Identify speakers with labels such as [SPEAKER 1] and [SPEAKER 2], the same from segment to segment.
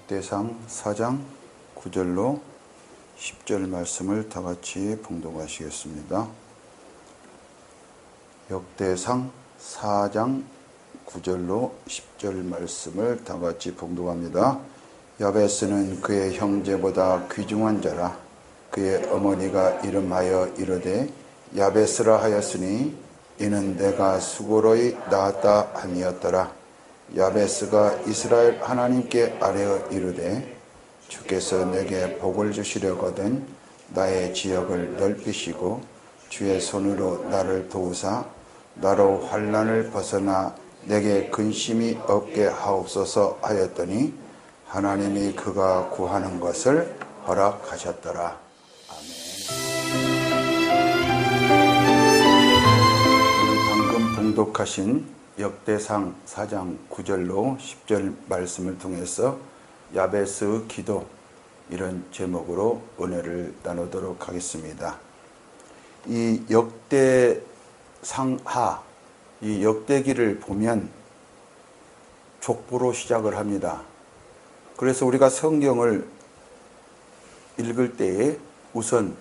[SPEAKER 1] 역대상 4장 9절로 10절 말씀을 다 같이 봉독하시겠습니다. 역대상 4장 9절로 10절 말씀을 다 같이 봉독합니다. 야베스는 그의 형제보다 귀중한 자라. 그의 어머니가 이름하여 이르되 야베스라 하였으니 이는 내가 수고로이 낳았다 함이었더라. 야베스가 이스라엘 하나님께 아뢰어 이르되 주께서 내게 복을 주시려거든 나의 지역을 넓히시고 주의 손으로 나를 도우사 나로 환난을 벗어나 내게 근심이 없게 하옵소서 하였더니 하나님이 그가 구하는 것을 허락하셨더라. 아멘. 방금 봉독하신 역대상 4장 9절로 10절 말씀을 통해서 야베스 기도, 이런 제목으로 은혜를 나누도록 하겠습니다. 이 역대상하, 이 역대기를 보면 족보로 시작을 합니다. 그래서 우리가 성경을 읽을 때에 우선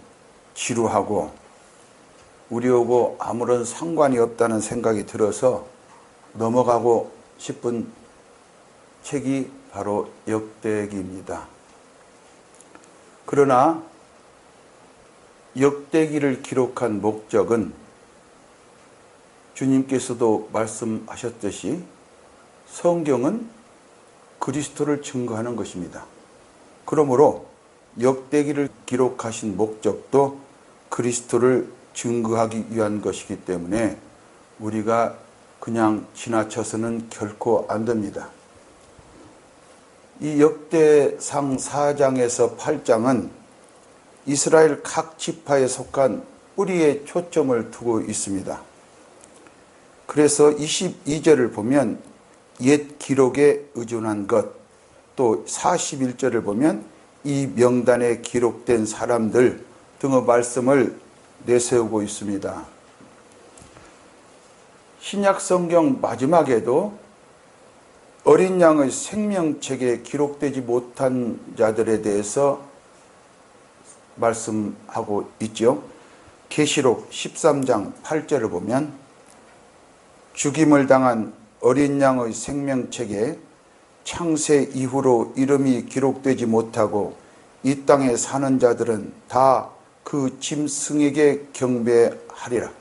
[SPEAKER 1] 지루하고 우리하고 아무런 상관이 없다는 생각이 들어서 넘어가고 싶은 책이 바로 역대기입니다. 그러나 역대기를 기록한 목적은 주님께서도 말씀하셨듯이 성경은 그리스도를 증거하는 것입니다. 그러므로 역대기를 기록하신 목적도 그리스도를 증거하기 위한 것이기 때문에 우리가 그냥 지나쳐서는 결코 안 됩니다. 이 역대상 4장에서 8장은 이스라엘 각 지파에 속한 뿌리에 초점을 두고 있습니다. 그래서 22절을 보면 옛 기록에 의존한 것, 또 41절을 보면 이 명단에 기록된 사람들 등의 말씀을 내세우고 있습니다. 신약 성경 마지막에도 어린 양의 생명책에 기록되지 못한 자들에 대해서 말씀하고 있죠. 계시록 13장 8절을 보면 죽임을 당한 어린 양의 생명책에 창세 이후로 이름이 기록되지 못하고 이 땅에 사는 자들은 다 그 짐승에게 경배하리라.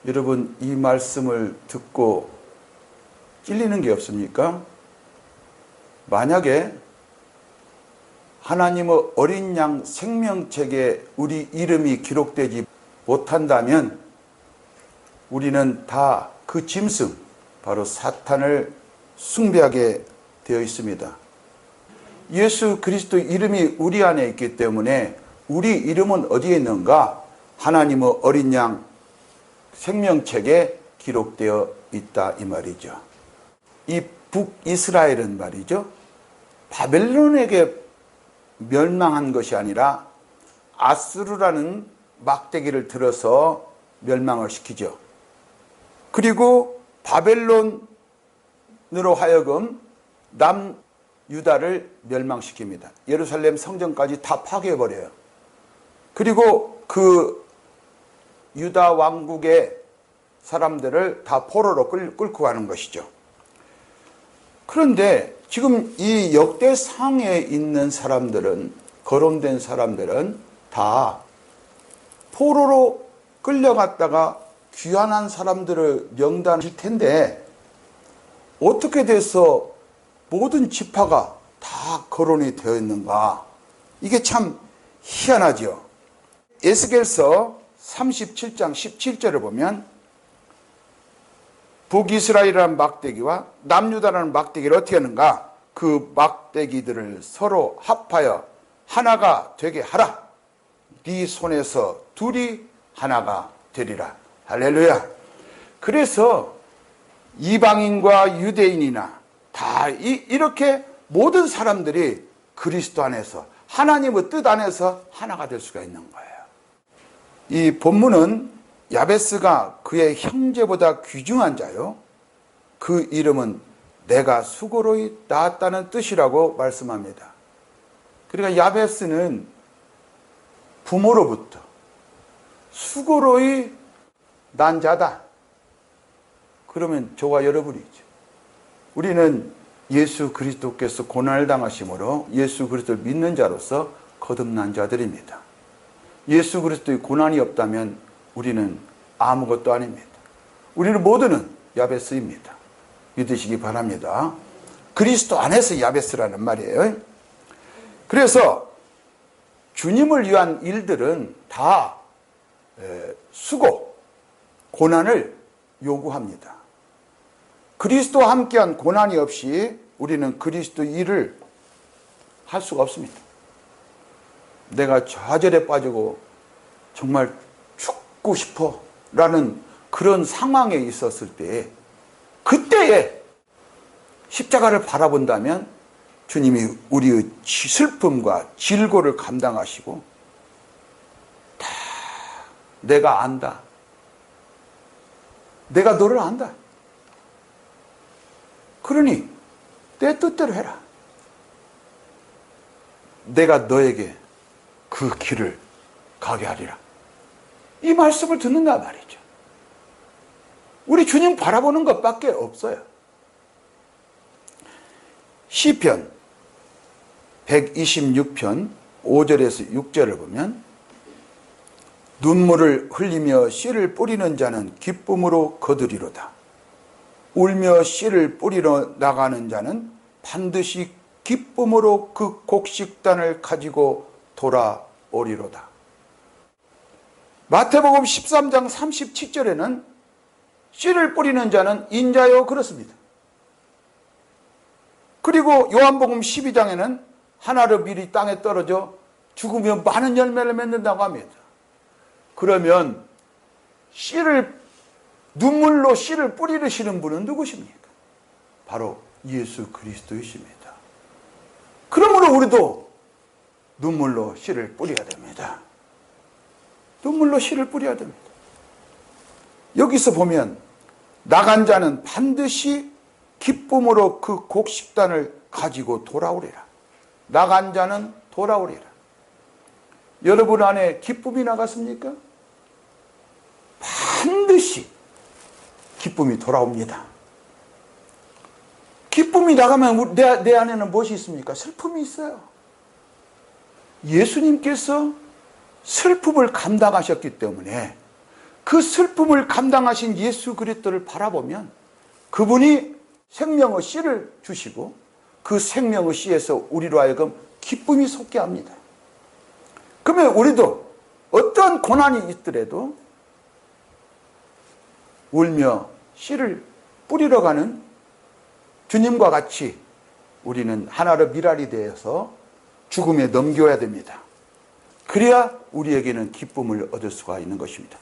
[SPEAKER 1] 여러분, 이 말씀을 듣고 찔리는 게 없습니까? 만약에 하나님의 어린 양 생명책에 우리 이름이 기록되지 못한다면 우리는 다 그 짐승, 바로 사탄을 숭배하게 되어 있습니다. 예수 그리스도 이름이 우리 안에 있기 때문에 우리 이름은 어디에 있는가? 하나님의 어린 양 생명책에 기록되어 있다, 이 말이죠. 이 북이스라엘은 말이죠, 바벨론에게 멸망한 것이 아니라 아수르라는 막대기를 들어서 멸망을 시키죠. 그리고 바벨론으로 하여금 남유다를 멸망시킵니다. 예루살렘 성전까지 다 파괴해버려요. 그리고 그 유다 왕국의 사람들을 다 포로로 끌고 가는 것이죠. 그런데 지금 이 역대상에 있는 사람들은, 거론된 사람들은 다 포로로 끌려갔다가 귀환한 사람들을 명단일 텐데 어떻게 돼서 모든 지파가 다 거론이 되어 있는가? 이게 참 희한하죠. 에스겔서 37장 17절을 보면 북이스라엘이라는 막대기와 남유다라는 막대기를 어떻게 하는가? 그 막대기들을 서로 합하여 하나가 되게 하라. 네 손에서 둘이 하나가 되리라. 할렐루야. 그래서 이방인과 유대인이나 다 이렇게 모든 사람들이 그리스도 안에서, 하나님의 뜻 안에서 하나가 될 수가 있는 거예요. 이 본문은 야베스가 그의 형제보다 귀중한 자요, 그 이름은 내가 수고로이 낳았다는 뜻이라고 말씀합니다. 그러니까 야베스는 부모로부터 수고로이 난 자다. 그러면 저와 여러분이죠. 우리는 예수 그리스도께서 고난을 당하심으로 예수 그리스도를 믿는 자로서 거듭난 자들입니다. 예수 그리스도의 고난이 없다면 우리는 아무것도 아닙니다. 우리는 모두는 야베스입니다. 믿으시기 바랍니다. 그리스도 안에서 야베스라는 말이에요. 그래서 주님을 위한 일들은 다 수고, 고난을 요구합니다. 그리스도와 함께한 고난이 없이 우리는 그리스도 일을 할 수가 없습니다. 내가 좌절에 빠지고 정말 죽고 싶어 라는 그런 상황에 있었을 때, 그때에 십자가를 바라본다면 주님이 우리의 슬픔과 질고를 감당하시고, 다 내가 안다. 내가 너를 안다. 그러니 내 뜻대로 해라. 내가 너에게 그 길을 가게 하리라. 이 말씀을 듣는다 말이죠. 우리 주님 바라보는 것밖에 없어요. 시편 126편 5절에서 6절을 보면, 눈물을 흘리며 씨를 뿌리는 자는 기쁨으로 거두리로다. 울며 씨를 뿌리러 나가는 자는 반드시 기쁨으로 그 곡식단을 가지고 돌아오리로다. 마태복음 13장 37절에는 씨를 뿌리는 자는 인자요 그렇습니다. 그리고 요한복음 12장에는 하나로 미리 땅에 떨어져 죽으면 많은 열매를 맺는다고 합니다. 그러면 눈물로 씨를 뿌리시는 분은 누구십니까? 바로 예수 그리스도이십니다. 그러므로 우리도 눈물로 씨를 뿌려야 됩니다. 눈물로 씨를 뿌려야 됩니다. 여기서 보면 나간 자는 반드시 기쁨으로 그 곡식단을 가지고 돌아오리라. 나간 자는 돌아오리라. 여러분 안에 기쁨이 나갔습니까? 반드시 기쁨이 돌아옵니다. 기쁨이 나가면 내 안에는 무엇이 있습니까? 슬픔이 있어요. 예수님께서 슬픔을 감당하셨기 때문에 그 슬픔을 감당하신 예수 그리스도를 바라보면 그분이 생명의 씨를 주시고 그 생명의 씨에서 우리로 하여금 기쁨이 솟게 합니다. 그러면 우리도 어떤 고난이 있더라도 울며 씨를 뿌리러 가는 주님과 같이 우리는 하나로 미랄이 되어서 죽음에 넘겨야 됩니다. 그래야 우리에게는 기쁨을 얻을 수가 있는 것입니다.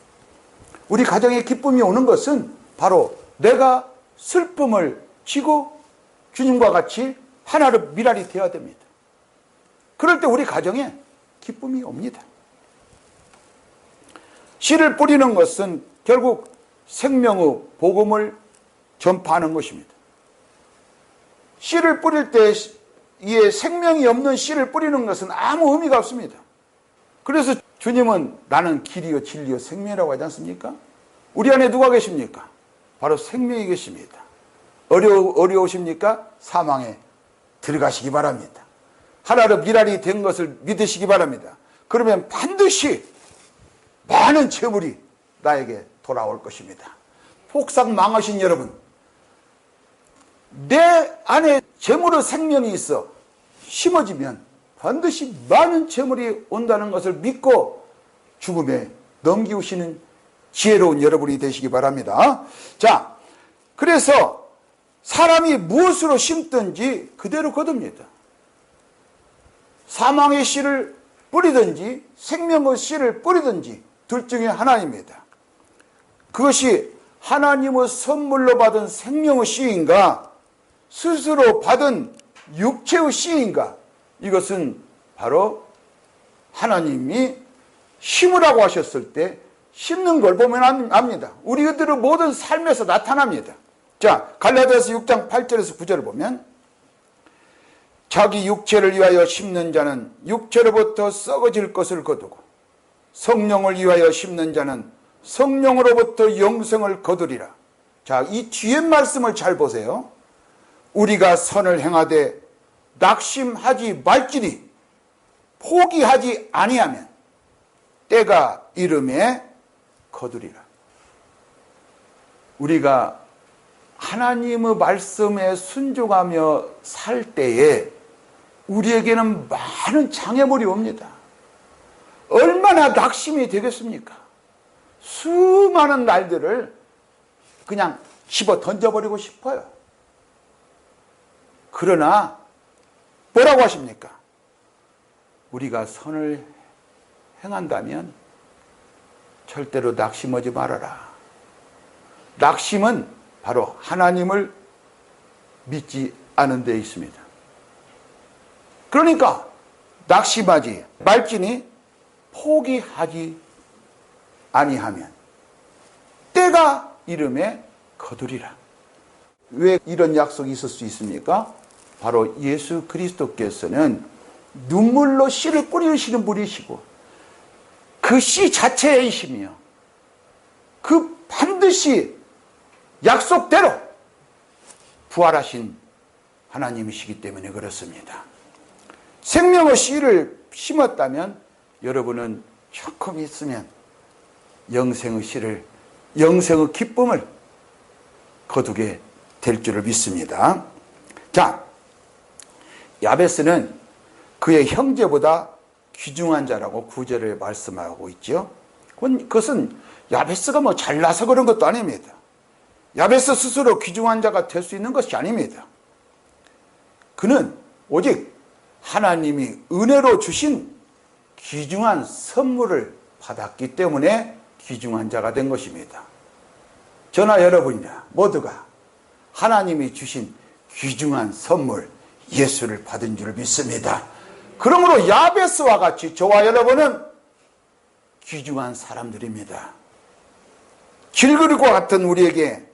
[SPEAKER 1] 우리 가정에 기쁨이 오는 것은 바로 내가 슬픔을 지고 주님과 같이 하나로 미랄이 되어야 됩니다. 그럴 때 우리 가정에 기쁨이 옵니다. 씨를 뿌리는 것은 결국 생명의 복음을 전파하는 것입니다. 씨를 뿌릴 때 이에 생명이 없는 씨를 뿌리는 것은 아무 의미가 없습니다. 그래서 주님은 나는 길이요 진리요 생명이라고 하지 않습니까? 우리 안에 누가 계십니까? 바로 생명이 계십니다. 어려우십니까? 사망에 들어가시기 바랍니다. 하나로 미랄이 된 것을 믿으시기 바랍니다. 그러면 반드시 많은 재물이 나에게 돌아올 것입니다. 폭삭 망하신 여러분, 내 안에 재물의 생명이 있어 심어지면 반드시 많은 재물이 온다는 것을 믿고 죽음에 넘기우시는 지혜로운 여러분이 되시기 바랍니다. 자, 그래서 사람이 무엇으로 심든지 그대로 거둡니다. 사망의 씨를 뿌리든지 생명의 씨를 뿌리든지 둘 중에 하나입니다. 그것이 하나님의 선물로 받은 생명의 씨인가 스스로 받은 육체의 씨인가, 이것은 바로 하나님이 심으라고 하셨을 때 심는 걸 보면 압니다. 우리들의 모든 삶에서 나타납니다. 자, 갈라디아서 6장 8절에서 9절을 보면 자기 육체를 위하여 심는 자는 육체로부터 썩어질 것을 거두고 성령을 위하여 심는 자는 성령으로부터 영생을 거두리라. 자, 이 뒤에 말씀을 잘 보세요. 우리가 선을 행하되 낙심하지 말지니 포기하지 아니하면 때가 이름에 거두리라. 우리가 하나님의 말씀에 순종하며 살 때에 우리에게는 많은 장애물이 옵니다. 얼마나 낙심이 되겠습니까? 수많은 날들을 그냥 집어 던져버리고 싶어요. 그러나 뭐라고 하십니까? 우리가 선을 행한다면 절대로 낙심하지 말아라. 낙심은 바로 하나님을 믿지 않은 데 있습니다. 그러니까 낙심하지 말지니 포기하지 아니하면 때가 이름에 거두리라. 왜 이런 약속이 있을 수 있습니까? 바로 예수 그리스도께서는 눈물로 씨를 뿌리시는 분이시고 그 씨 자체이시며 그 반드시 약속대로 부활하신 하나님이시기 때문에 그렇습니다. 생명의 씨를 심었다면 여러분은 조금 있으면 영생의 씨를, 영생의 기쁨을 거두게 될 줄을 믿습니다. 자, 야베스는 그의 형제보다 귀중한 자라고 9절에 말씀하고 있죠. 그것은 야베스가 뭐 잘나서 그런 것도 아닙니다. 야베스 스스로 귀중한 자가 될 수 있는 것이 아닙니다. 그는 오직 하나님이 은혜로 주신 귀중한 선물을 받았기 때문에 귀중한 자가 된 것입니다. 저나 여러분이나 모두가 하나님이 주신 귀중한 선물 예수를 받은 줄 믿습니다. 그러므로 야베스와 같이 저와 여러분은 귀중한 사람들입니다. 길그릇과 같은 우리에게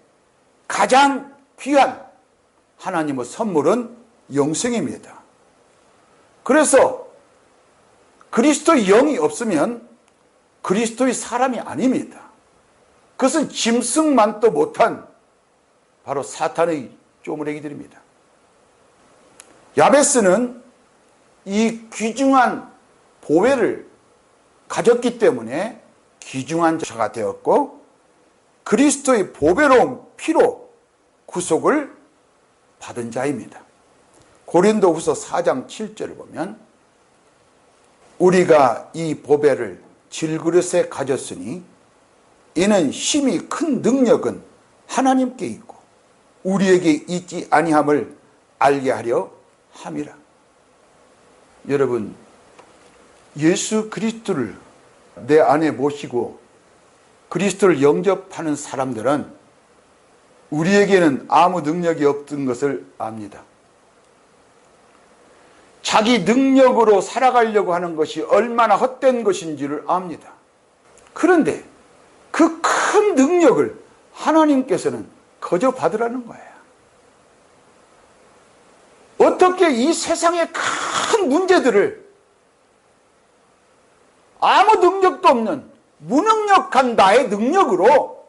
[SPEAKER 1] 가장 귀한 하나님의 선물은 영생입니다. 그래서 그리스도의 영이 없으면 그리스도의 사람이 아닙니다. 그것은 짐승만도 못한 바로 사탄의 쪼무레기들입니다. 야베스는 이 귀중한 보배를 가졌기 때문에 귀중한 자가 되었고 그리스도의 보배로운 피로 구속을 받은 자입니다. 고린도후서 4장 7절을 보면 우리가 이 보배를 질그릇에 가졌으니 이는 심히 큰 능력은 하나님께 있고 우리에게 있지 아니함을 알게 하려 함이라. 여러분, 예수 그리스도를 내 안에 모시고 그리스도를 영접하는 사람들은 우리에게는 아무 능력이 없던 것을 압니다. 자기 능력으로 살아가려고 하는 것이 얼마나 헛된 것인지를 압니다. 그런데 그 큰 능력을 하나님께서는 거저 받으라는 거예요. 어떻게 이 세상의 큰 문제들을 아무 능력도 없는 무능력한 나의 능력으로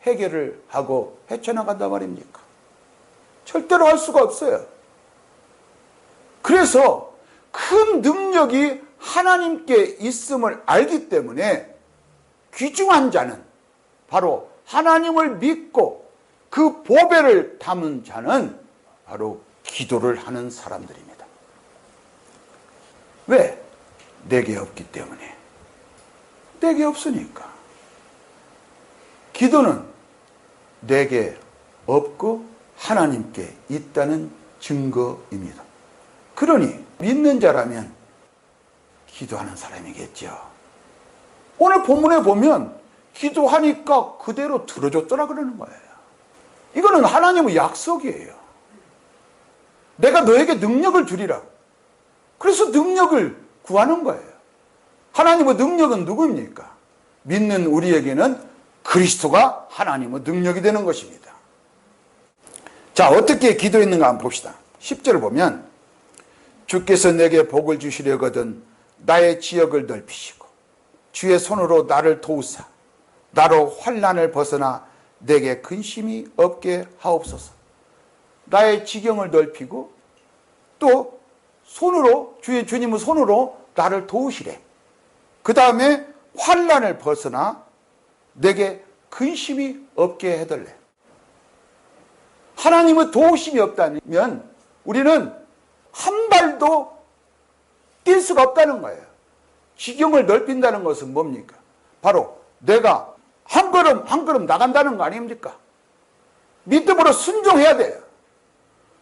[SPEAKER 1] 해결을 하고 헤쳐나간단 말입니까? 절대로 할 수가 없어요. 그래서 큰 능력이 하나님께 있음을 알기 때문에 귀중한 자는 바로 하나님을 믿고 그 보배를 담은 자는 바로 기도를 하는 사람들입니다. 왜? 내게 없기 때문에. 내게 없으니까. 기도는 내게 없고 하나님께 있다는 증거입니다. 그러니 믿는 자라면 기도하는 사람이겠죠. 오늘 본문에 보면 기도하니까 그대로 들어줬더라 그러는 거예요. 이거는 하나님의 약속이에요. 내가 너에게 능력을 주리라. 그래서 능력을 구하는 거예요. 하나님의 능력은 누구입니까? 믿는 우리에게는 그리스도가 하나님의 능력이 되는 것입니다. 자, 어떻게 기도했는가 한번 봅시다. 10절을 보면 주께서 내게 복을 주시려거든 나의 지역을 넓히시고 주의 손으로 나를 도우사 나로 환난을 벗어나 내게 근심이 없게 하옵소서. 나의 지경을 넓히고 또 손으로 주님의 손으로 나를 도우시래. 그 다음에 환난을 벗어나 내게 근심이 없게 해달래. 하나님의 도우심이 없다면 우리는 한 발도 뛸 수가 없다는 거예요. 지경을 넓힌다는 것은 뭡니까? 바로 내가 한 걸음 한 걸음 나간다는 거 아닙니까? 믿음으로 순종해야 돼요.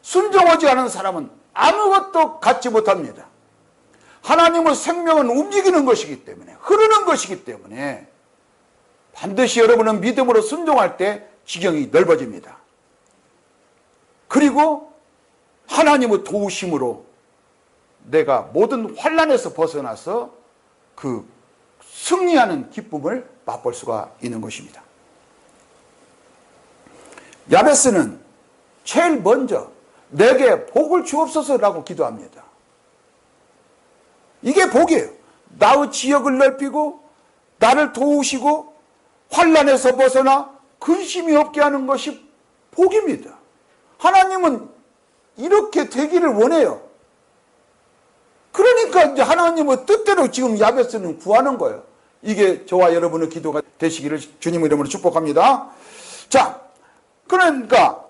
[SPEAKER 1] 순종하지 않은 사람은 아무것도 갖지 못합니다. 하나님의 생명은 움직이는 것이기 때문에, 흐르는 것이기 때문에 반드시 여러분은 믿음으로 순종할 때 지경이 넓어집니다. 그리고 하나님의 도우심으로 내가 모든 환난에서 벗어나서 그 승리하는 기쁨을 맛볼 수가 있는 것입니다. 야베스는 제일 먼저 내게 복을 주옵소서라고 기도합니다. 이게 복이에요. 나의 지역을 넓히고 나를 도우시고 환난에서 벗어나 근심이 없게 하는 것이 복입니다. 하나님은 이렇게 되기를 원해요. 그러니까 이제 하나님의 뜻대로 지금 야베스는 구하는 거예요. 이게 저와 여러분의 기도가 되시기를 주님 이름으로 축복합니다. 자, 그러니까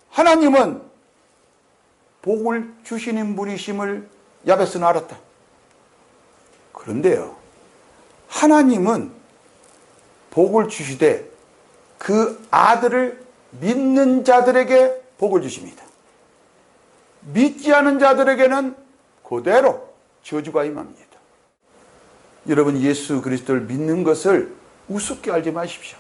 [SPEAKER 1] 하나님은 복을 주시는 분이심을 야베스는 알았다. 그런데요, 하나님은 복을 주시되 그 아들을 믿는 자들에게 복을 주십니다. 믿지 않은 자들에게는 그대로 저주가 임합니다. 여러분, 예수 그리스도를 믿는 것을 우습게 알지 마십시오.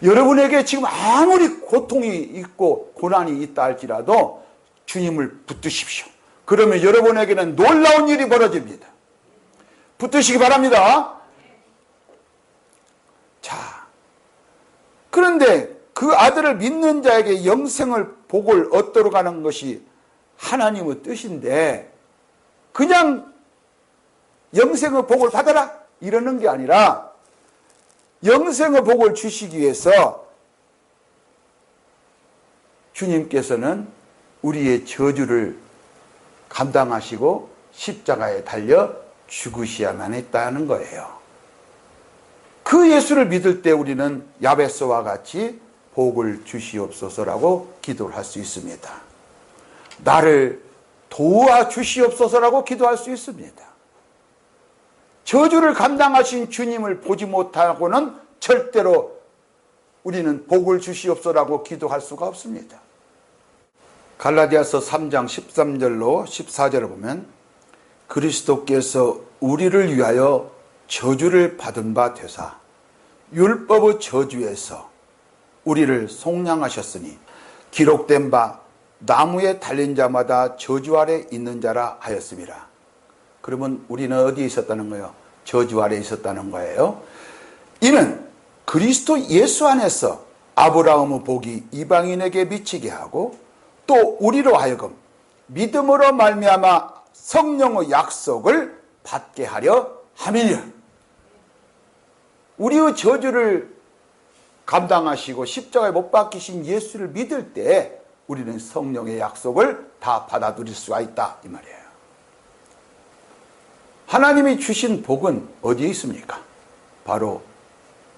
[SPEAKER 1] 여러분에게 지금 아무리 고통이 있고 고난이 있다 할지라도 주님을 붙드십시오. 그러면 여러분에게는 놀라운 일이 벌어집니다. 붙드시기 바랍니다. 자, 그런데 그 아들을 믿는 자에게 영생을 복을 얻도록 하는 것이 하나님의 뜻인데 그냥 영생의 복을 받아라 이러는 게 아니라 영생의 복을 주시기 위해서 주님께서는 우리의 저주를 감당하시고 십자가에 달려 죽으셔야만 했다는 거예요. 그 예수를 믿을 때 우리는 야베스와 같이 복을 주시옵소서라고 기도를 할 수 있습니다. 나를 도와주시옵소서라고 기도할 수 있습니다. 저주를 감당하신 주님을 보지 못하고는 절대로 우리는 복을 주시옵소서라고 기도할 수가 없습니다. 갈라디아서 3장 13절로 14절을 보면 그리스도께서 우리를 위하여 저주를 받은 바 되사 율법의 저주에서 우리를 속량하셨으니 기록된 바 나무에 달린 자마다 저주 아래 있는 자라 하였습니다. 그러면 우리는 어디에 있었다는 거예요? 저주 아래 있었다는 거예요. 이는 그리스도 예수 안에서 아브라함의 복이 이방인에게 미치게 하고 또 우리로 하여금 믿음으로 말미암아 성령의 약속을 받게 하려 함이니라. 우리의 저주를 감당하시고 십자가에 못 박히신 예수를 믿을 때 우리는 성령의 약속을 다 받아들일 수가 있다 이 말이에요. 하나님이 주신 복은 어디에 있습니까? 바로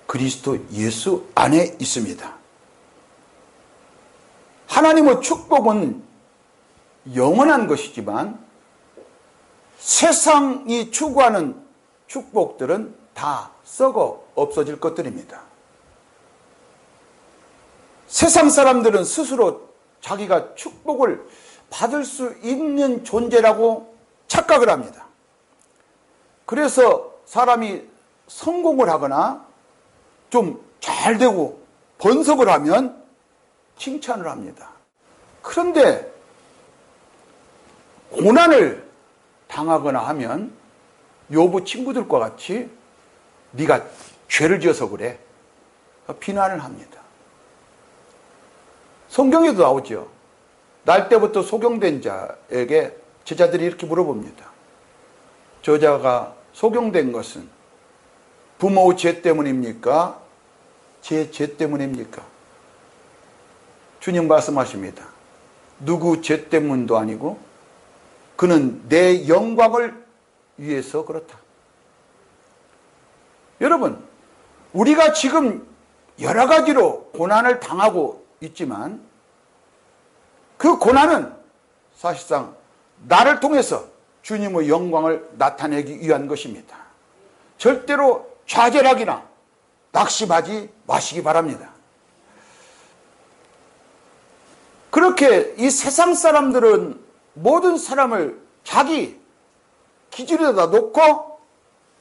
[SPEAKER 1] 그리스도 예수 안에 있습니다. 하나님의 축복은 영원한 것이지만 세상이 추구하는 축복들은 다 썩어 없어질 것들입니다. 세상 사람들은 스스로 자기가 축복을 받을 수 있는 존재라고 착각을 합니다. 그래서 사람이 성공을 하거나 좀 잘 되고 번성을 하면 칭찬을 합니다. 그런데 고난을 당하거나 하면 요부 친구들과 같이 네가 죄를 지어서 그래 비난을 합니다. 성경에도 나오죠. 날 때부터 소경된 자에게 제자들이 이렇게 물어봅니다. 저자가 소경된 것은 부모 죄 때문입니까? 제 죄 때문입니까? 주님 말씀하십니다. 누구 죄 때문도 아니고 그는 내 영광을 위해서 그렇다. 여러분, 우리가 지금 여러 가지로 고난을 당하고 있지만 그 고난은 사실상 나를 통해서 주님의 영광을 나타내기 위한 것입니다. 절대로 좌절하기나 낙심하지 마시기 바랍니다. 그렇게 이 세상 사람들은 모든 사람을 자기 기준에다 놓고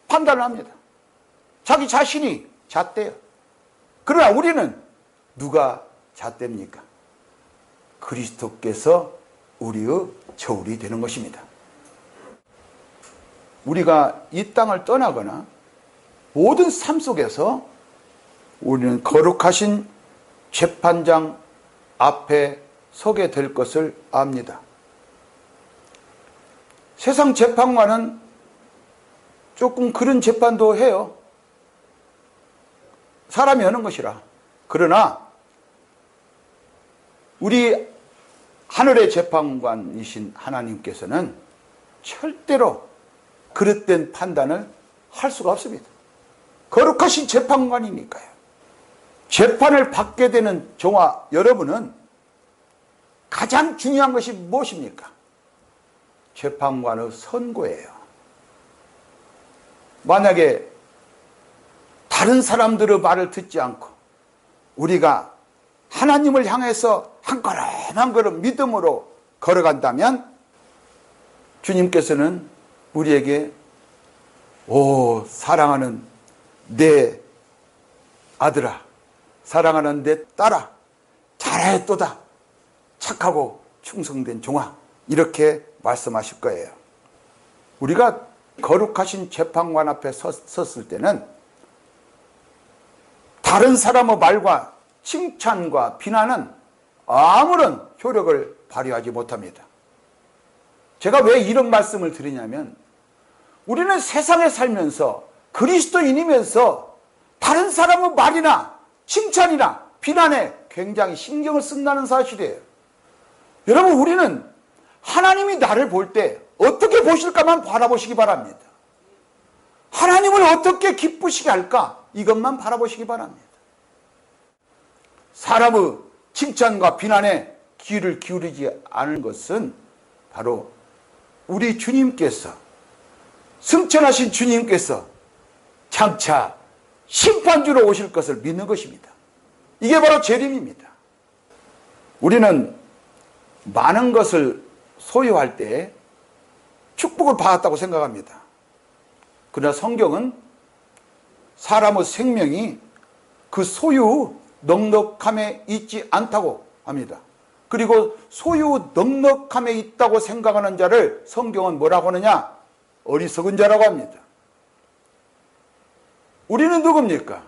[SPEAKER 1] 판단을 합니다. 자기 자신이 잣대요. 그러나 우리는 누가 잣대입니까? 그리스도께서 우리의 저울이 되는 것입니다. 우리가 이 땅을 떠나거나 모든 삶 속에서 우리는 거룩하신 재판장 앞에 서게 될 것을 압니다. 세상 재판관은 조금 그런 재판도 해요. 사람이 하는 것이라. 그러나 우리 하늘의 재판관이신 하나님께서는 절대로 그릇된 판단을 할 수가 없습니다. 거룩하신 재판관이니까요. 재판을 받게 되는 저와 여러분은 가장 중요한 것이 무엇입니까? 재판관의 선고예요. 만약에 다른 사람들의 말을 듣지 않고 우리가 하나님을 향해서 한 걸음 한 걸음 믿음으로 걸어간다면 주님께서는 우리에게 사랑하는 내 아들아, 사랑하는 내 딸아, 잘하였도다, 착하고 충성된 종아, 이렇게 말씀하실 거예요. 우리가 거룩하신 재판관 앞에 섰을 때는 다른 사람의 말과 칭찬과 비난은 아무런 효력을 발휘하지 못합니다. 제가 왜 이런 말씀을 드리냐면 우리는 세상에 살면서 그리스도인이면서 다른 사람의 말이나 칭찬이나 비난에 굉장히 신경을 쓴다는 사실이에요. 여러분, 우리는 하나님이 나를 볼 때 어떻게 보실까만 바라보시기 바랍니다. 하나님을 어떻게 기쁘시게 할까? 이것만 바라보시기 바랍니다. 사람의 칭찬과 비난에 귀를 기울이지 않은 것은 바로 우리 주님께서, 승천하신 주님께서 장차 심판주로 오실 것을 믿는 것입니다. 이게 바로 재림입니다. 우리는 많은 것을 소유할 때 축복을 받았다고 생각합니다. 그러나 성경은 사람의 생명이 그 소유 넉넉함에 있지 않다고 합니다. 그리고 소유 넉넉함에 있다고 생각하는 자를 성경은 뭐라고 하느냐? 어리석은 자라고 합니다. 우리는 누굽니까?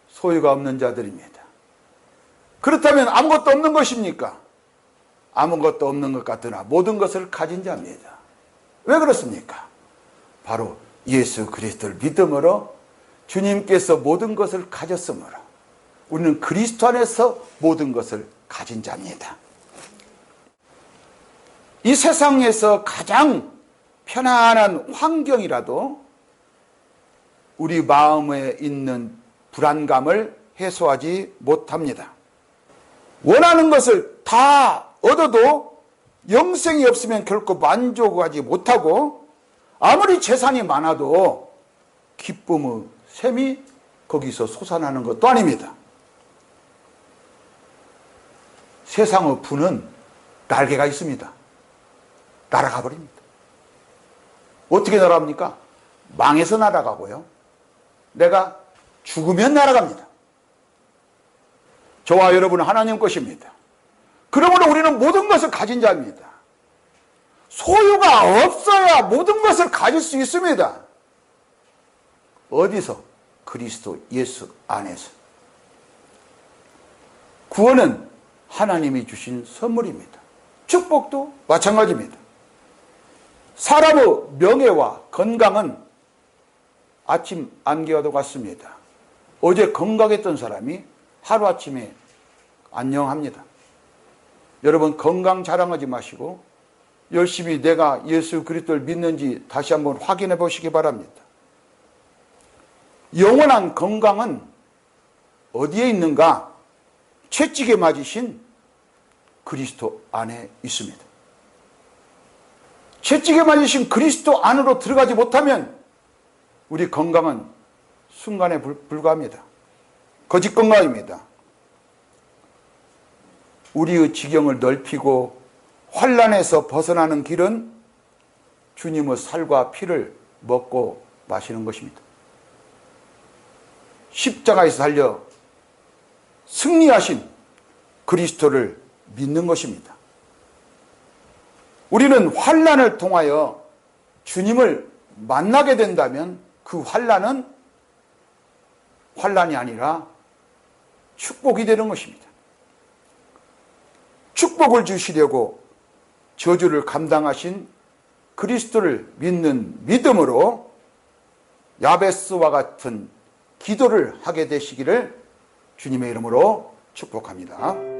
[SPEAKER 1] 소유가 없는 자들입니다. 그렇다면 아무것도 없는 것입니까? 아무것도 없는 것 같으나 모든 것을 가진 자입니다. 왜 그렇습니까? 바로 예수 그리스도를 믿음으로 주님께서 모든 것을 가졌으므로 우리는 그리스도 안에서 모든 것을 가진 자입니다. 이 세상에서 가장 편안한 환경이라도 우리 마음에 있는 불안감을 해소하지 못합니다. 원하는 것을 다 얻어도 영생이 없으면 결코 만족하지 못하고 아무리 재산이 많아도 기쁨의 샘이 거기서 솟아나는 것도 아닙니다. 세상의 부는 날개가 있습니다. 날아가 버립니다. 어떻게 날아갑니까? 망해서 날아가고요. 내가 죽으면 날아갑니다. 저와 여러분은 하나님 것입니다. 그러므로 우리는 모든 것을 가진 자입니다. 소유가 없어야 모든 것을 가질 수 있습니다. 어디서? 그리스도 예수 안에서. 구원은 하나님이 주신 선물입니다. 축복도 마찬가지입니다. 사람의 명예와 건강은 아침 안개와도 같습니다. 어제 건강했던 사람이 하루아침에 안녕합니다. 여러분, 건강 자랑하지 마시고 열심히 내가 예수 그리스도를 믿는지 다시 한번 확인해 보시기 바랍니다. 영원한 건강은 어디에 있는가? 채찍에 맞으신 그리스도 안에 있습니다. 채찍에 맞으신 그리스도 안으로 들어가지 못하면 우리 건강은 순간에 불과합니다. 거짓 건강입니다. 우리의 지경을 넓히고 환난에서 벗어나는 길은 주님의 살과 피를 먹고 마시는 것입니다. 십자가에서 달려 승리하신 그리스도를 믿는 것입니다. 우리는 환난을 통하여 주님을 만나게 된다면 그 환난은 환난이 아니라 축복이 되는 것입니다. 축복을 주시려고 저주를 감당하신 그리스도를 믿는 믿음으로 야베스와 같은 기도를 하게 되시기를 주님의 이름으로 축복합니다.